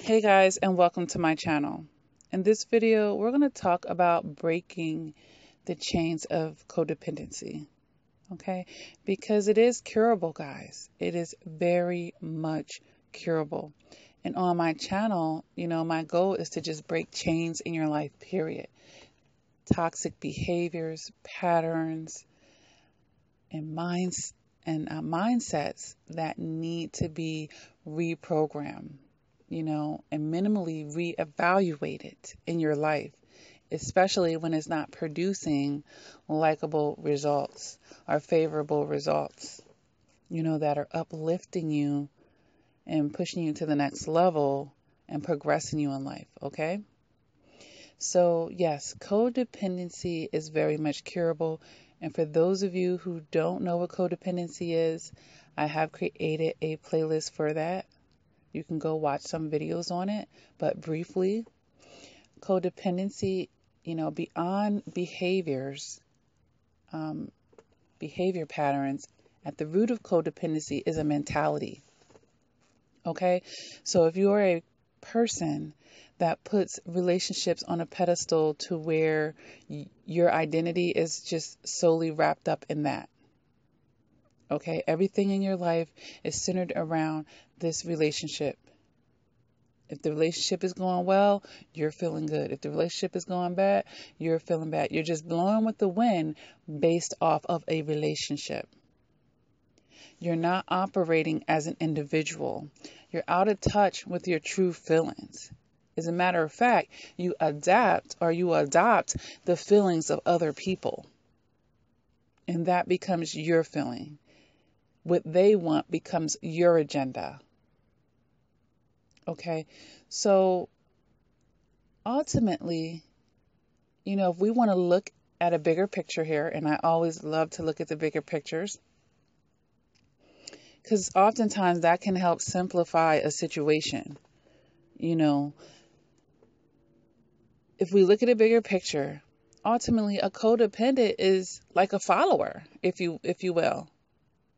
Hey guys, and welcome to my channel. In this video, we're going to talk about breaking the chains of codependency. Okay? Because it is curable, guys. It is very much curable. And on my channel, my goal is to just break chains in your life, period. Toxic behaviors, patterns, and mindsets that need to be reprogrammed. And minimally reevaluated in your life, especially when it's not producing likable results or favorable results, that are uplifting you and pushing you to the next level and progressing you in life, okay? So, yes, codependency is very much curable. And for those of you who don't know what codependency is, I have created a playlist for that. You can go watch some videos on it, but briefly, codependency, beyond behavior patterns, at the root of codependency is a mentality. Okay? So if you are a person that puts relationships on a pedestal to where your identity is just solely wrapped up in that. Okay, everything in your life is centered around this relationship. If the relationship is going well, you're feeling good. If the relationship is going bad, you're feeling bad. You're just blowing with the wind based off of a relationship. You're not operating as an individual. You're out of touch with your true feelings. As a matter of fact, you adopt the feelings of other people. And that becomes your feeling. What they want becomes your agenda. Okay, so ultimately, if we want to look at a bigger picture here, and I always love to look at the bigger pictures, because oftentimes that can help simplify a situation. If we look at a bigger picture, ultimately a codependent is like a follower, if you will.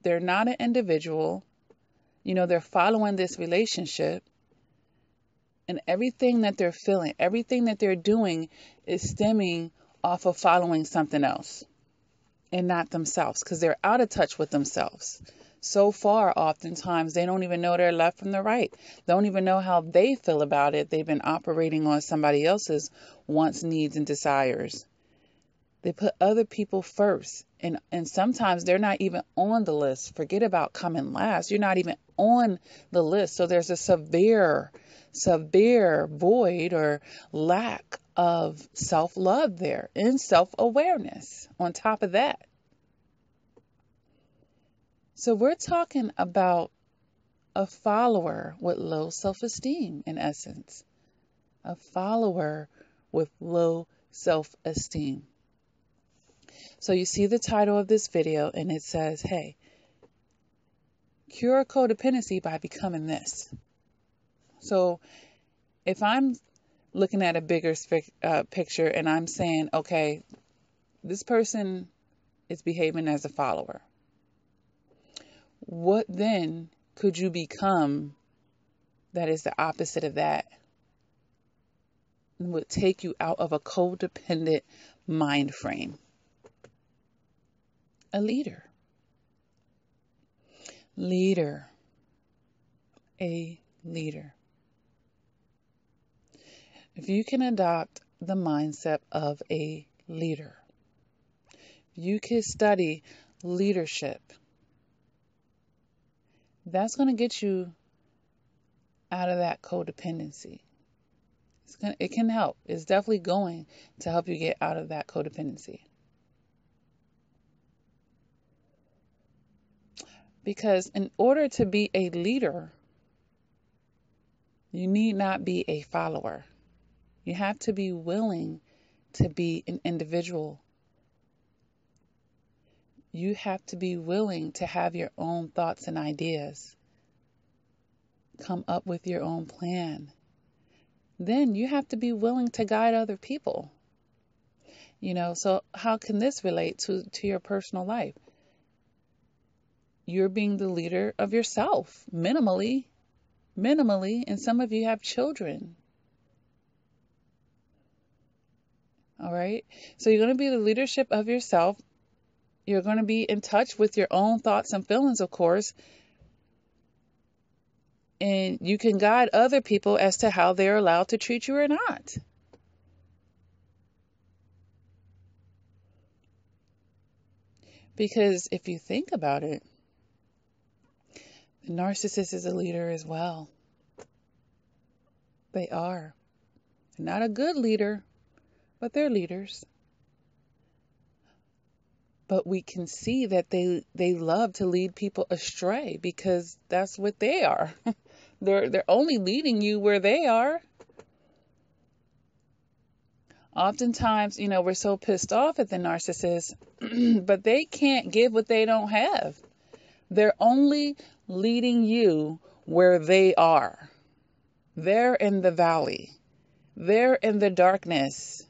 They're not an individual. They're following this relationship. And everything that they're feeling, everything that they're doing is stemming off of following something else and not themselves, because they're out of touch with themselves. So far, oftentimes, they don't even know their left from the right. They don't even know how they feel about it. They've been operating on somebody else's wants, needs, and desires. They put other people first. And sometimes they're not even on the list. Forget about coming last. You're not even on the list. So there's a severe void or lack of self-love there and self-awareness on top of that. So we're talking about a follower with low self-esteem, in essence. A follower with low self-esteem. So you see the title of this video and it says, hey, cure codependency by becoming this. So if I'm looking at a bigger picture and I'm saying, okay, this person is behaving as a follower. What then could you become that is the opposite of that? And would take you out of a codependent mind frame? A leader. A leader. If you can adopt the mindset of a leader, if you can study leadership, that's going to get you out of that codependency. It can help. It's definitely going to help you get out of that codependency. Because in order to be a leader, you need not be a follower. You have to be willing to be an individual. You have to be willing to have your own thoughts and ideas. Come up with your own plan. Then you have to be willing to guide other people. So how can this relate to your personal life? You're being the leader of yourself, minimally. minimally, and some of you have children. All right. So you're going to be the leadership of yourself. You're going to be in touch with your own thoughts and feelings, of course. And you can guide other people as to how they're allowed to treat you or not. Because if you think about it, the narcissist is a leader as well. They are. They're not a good leader, but they're leaders. But we can see that they love to lead people astray because that's what they are. They're only leading you where they are. Oftentimes, we're so pissed off at the narcissist, but they can't give what they don't have. They're only leading you where they are. They're in the valley. They're in the darkness.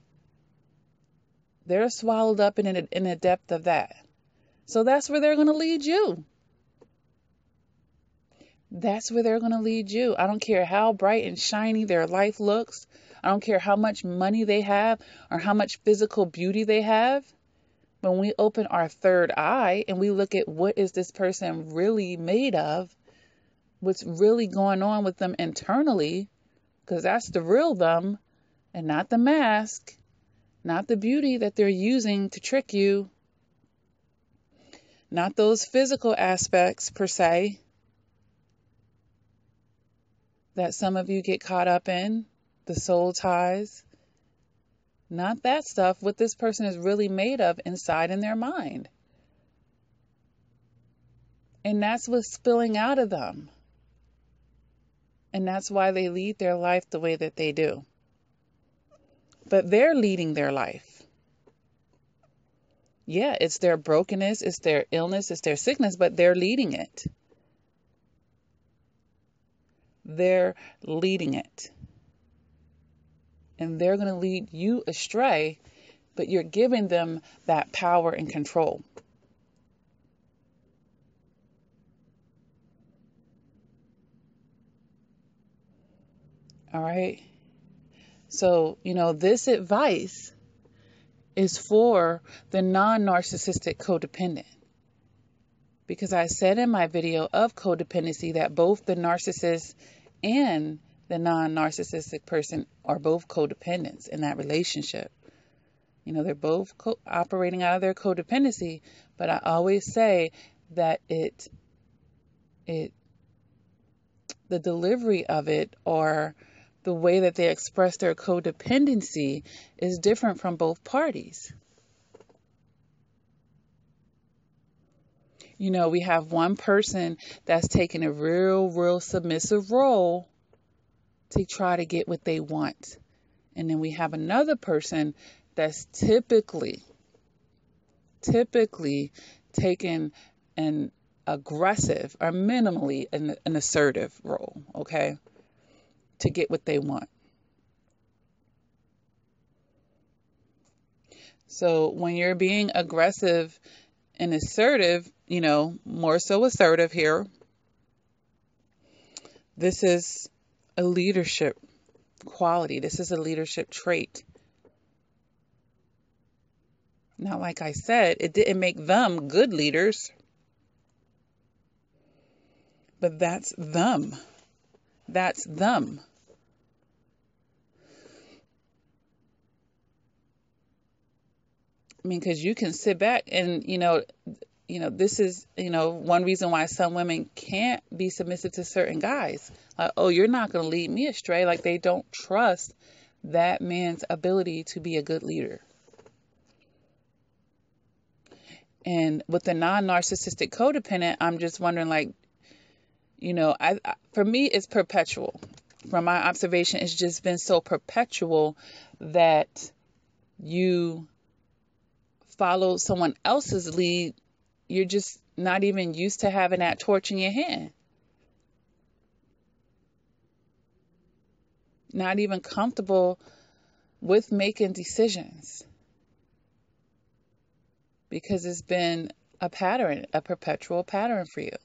They're swallowed up in a depth of that. So that's where they're going to lead you. That's where they're going to lead you. I don't care how bright and shiny their life looks. I don't care how much money they have or how much physical beauty they have. When we open our third eye and we look at what is this person really made of, what's really going on with them internally, because that's the real them and not the mask, not the beauty that they're using to trick you, not those physical aspects per se that some of you get caught up in, the soul ties, not that stuff, what this person is really made of inside in their mind. And that's what's spilling out of them. And that's why they lead their life the way that they do. But they're leading their life. Yeah, it's their brokenness, it's their illness, it's their sickness, but they're leading it. They're leading it. And they're going to lead you astray, but you're giving them that power and control. All right. So, this advice is for the non-narcissistic codependent. Because I said in my video of codependency that both the narcissist and the non-narcissistic person are both codependents in that relationship. They're both operating out of their codependency, but I always say that the delivery of it or the way that they express their codependency is different from both parties. We have one person that's taking a real submissive role to try to get what they want. And then we have another person that's typically taking an aggressive or minimally an assertive role, okay, to get what they want. So when you're being aggressive and assertive, more so assertive here, this is a leadership quality. This is a leadership trait. Now, like I said, it didn't make them good leaders, but that's them. That's them. I mean, because you can sit back and, this is, one reason why some women can't be submissive to certain guys. Like, oh, you're not going to lead me astray. Like they don't trust that man's ability to be a good leader. And with the non-narcissistic codependent, I'm just wondering, like, for me, it's perpetual. From my observation, it's just been so perpetual that you follow someone else's lead. You're just not even used to having that torch in your hand. Not even comfortable with making decisions. Because it's been a pattern, a perpetual pattern for you.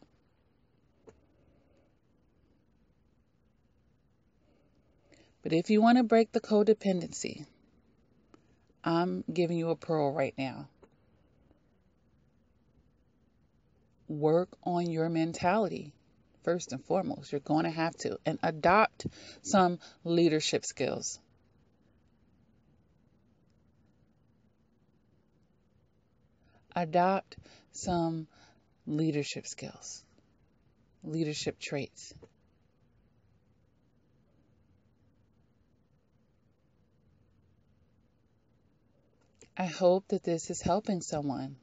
But if you want to break the codependency, I'm giving you a pearl right now. Work on your mentality. First and foremost, you're going to have to. And adopt some leadership skills. Adopt some leadership skills. Leadership traits. I hope that this is helping someone.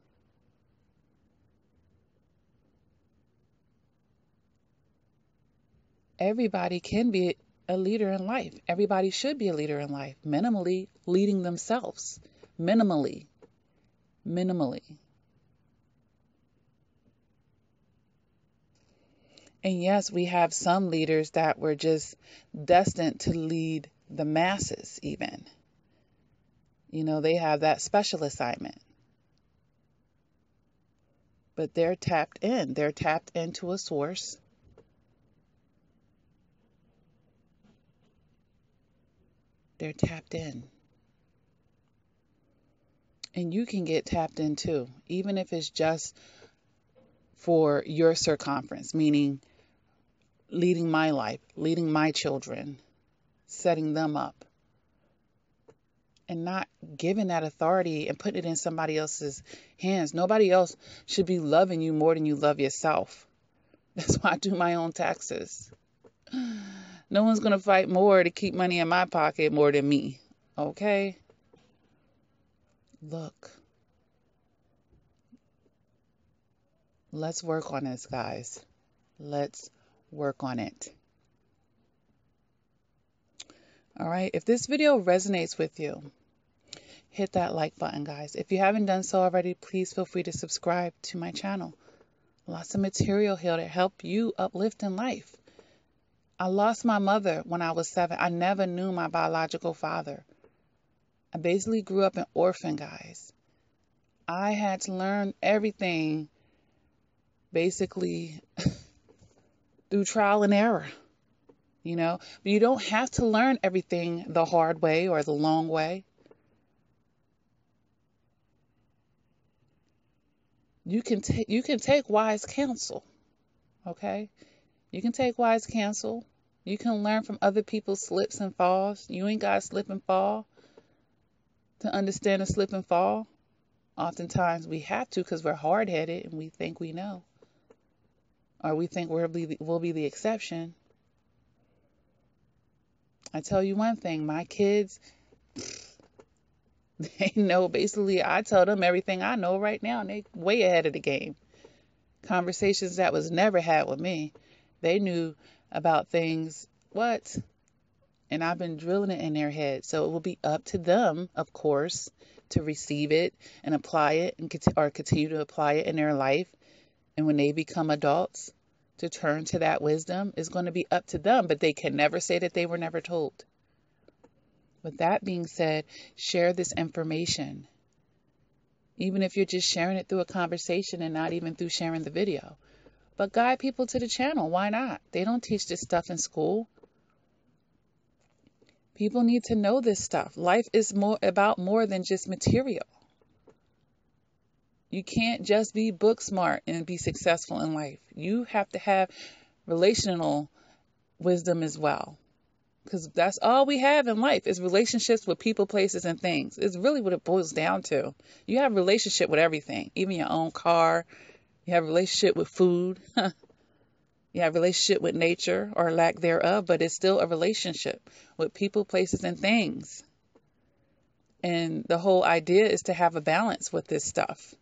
Everybody can be a leader in life. Everybody should be a leader in life. Minimally leading themselves. Minimally. And yes, we have some leaders that were just destined to lead the masses even. You know, they have that special assignment. But they're tapped in. They're tapped into a source. They're tapped in. And you can get tapped in too, even if it's just for your circumference, meaning leading my life, leading my children, setting them up, and not giving that authority and putting it in somebody else's hands. Nobody else should be loving you more than you love yourself. That's why I do my own taxes. No one's going to fight more to keep money in my pocket more than me. Okay? Look. Let's work on this, guys. Let's work on it. All right. If this video resonates with you, hit that like button, guys. If you haven't done so already, please feel free to subscribe to my channel. Lots of material here to help you uplift in life. I lost my mother when I was 7. I never knew my biological father. I basically grew up an orphan, guys. I had to learn everything basically through trial and error, you know. But you don't have to learn everything the hard way or the long way. You can take wise counsel, okay? You can take wise counsel. You can learn from other people's slips and falls. You ain't got to slip and fall to understand a slip and fall. Oftentimes we have to because we're hard-headed and we think we know. Or we think we'll be the exception. I tell you one thing, my kids, they know basically I tell them everything I know right now, and they way ahead of the game. Conversations that was never had with me. They knew about things, and I've been drilling it in their head. So it will be up to them, of course, to receive it and apply it and continue to apply it in their life. And when they become adults, to turn to that wisdom is going to be up to them, but they can never say that they were never told. With that being said, share this information. Even if you're just sharing it through a conversation and not even through sharing the video. But guide people to the channel. Why not? They don't teach this stuff in school. People need to know this stuff. Life is about more than just material. You can't just be book smart and be successful in life. You have to have relational wisdom as well. Because that's all we have in life is relationships with people, places, and things. It's really what it boils down to. You have a relationship with everything, even your own car. You have a relationship with food. You have a relationship with nature or lack thereof, but it's still a relationship with people, places, and things. And the whole idea is to have a balance with this stuff.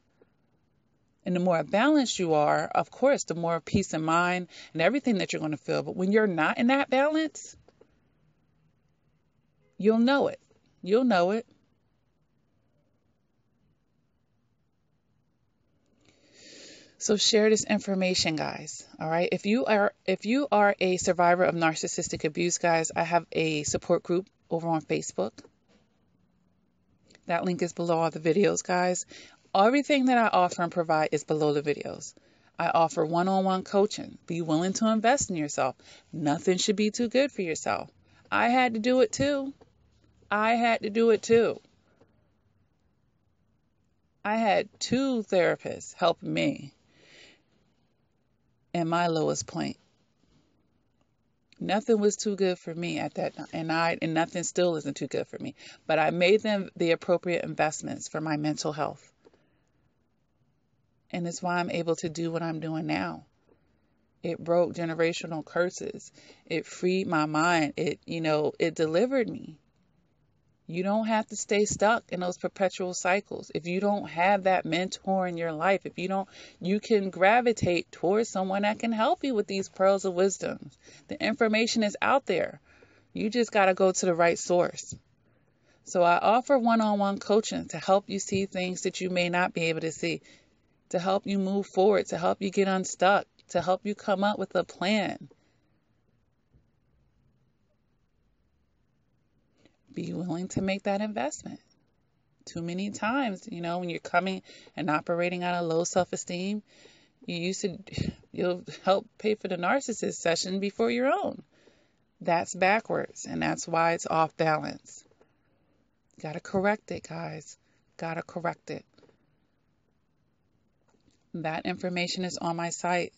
And the more balanced you are, of course, the more peace of mind and everything that you're going to feel. But when you're not in that balance, you'll know it. You'll know it. So share this information, guys. All right. If you are a survivor of narcissistic abuse, guys, I have a support group over on Facebook. That link is below all the videos, guys. Everything that I offer and provide is below the videos. I offer one-on-one coaching. Be willing to invest in yourself. Nothing should be too good for yourself. I had to do it too. I had to do it too. I had 2 therapists helping me in my lowest point. Nothing was too good for me at that time, and nothing still isn't too good for me. But I made them the appropriate investments for my mental health. And it's why I'm able to do what I'm doing now. It broke generational curses. It freed my mind. It delivered me. You don't have to stay stuck in those perpetual cycles. If you don't have that mentor in your life, you can gravitate towards someone that can help you with these pearls of wisdom. The information is out there. You just got to go to the right source. So I offer one-on-one coaching to help you see things that you may not be able to see, to help you move forward, to help you get unstuck, to help you come up with a plan. Be willing to make that investment. Too many times, when you're coming and operating out of low self-esteem, you'll help pay for the narcissist session before your own. That's backwards, and that's why it's off balance. Gotta correct it, guys. Gotta correct it. That information is on my site,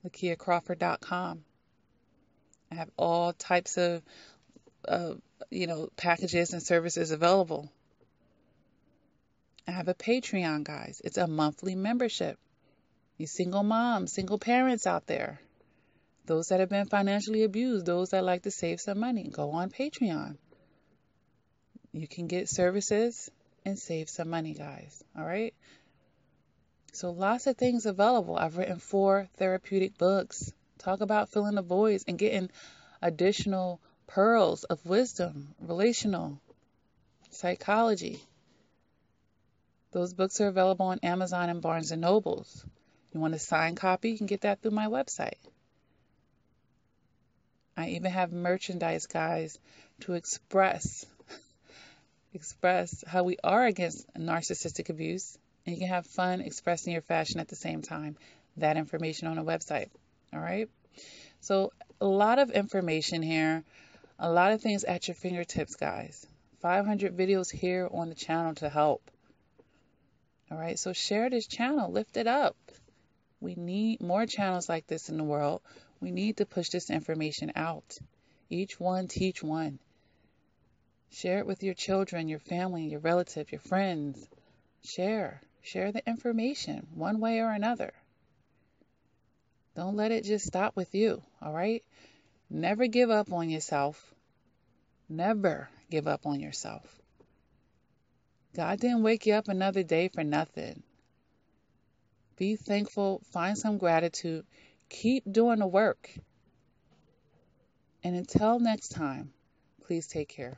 LakiaCrawford.com. I have all types of packages and services available. I have a Patreon, guys. It's a monthly membership. You single moms, single parents out there, those that have been financially abused, those that like to save some money, go on Patreon. You can get services and save some money, guys. All right? So lots of things available. I've written 4 therapeutic books. Talk about filling the voids and getting additional pearls of wisdom, relational, psychology. Those books are available on Amazon and Barnes & Nobles. You want a signed copy? You can get that through my website. I even have merchandise, guys, to express how we are against narcissistic abuse. And you can have fun expressing your fashion at the same time. That information on the website. All right? So a lot of information here. A lot of things at your fingertips, guys. 500 videos here on the channel to help. All right, so share this channel. Lift it up. We need more channels like this in the world. We need to push this information out. Each one teach one. Share it with your children, your family, your relatives, your friends. Share the information one way or another. Don't let it just stop with you, all right? Never give up on yourself. Never give up on yourself. God didn't wake you up another day for nothing. Be thankful. Find some gratitude. Keep doing the work. And until next time, please take care.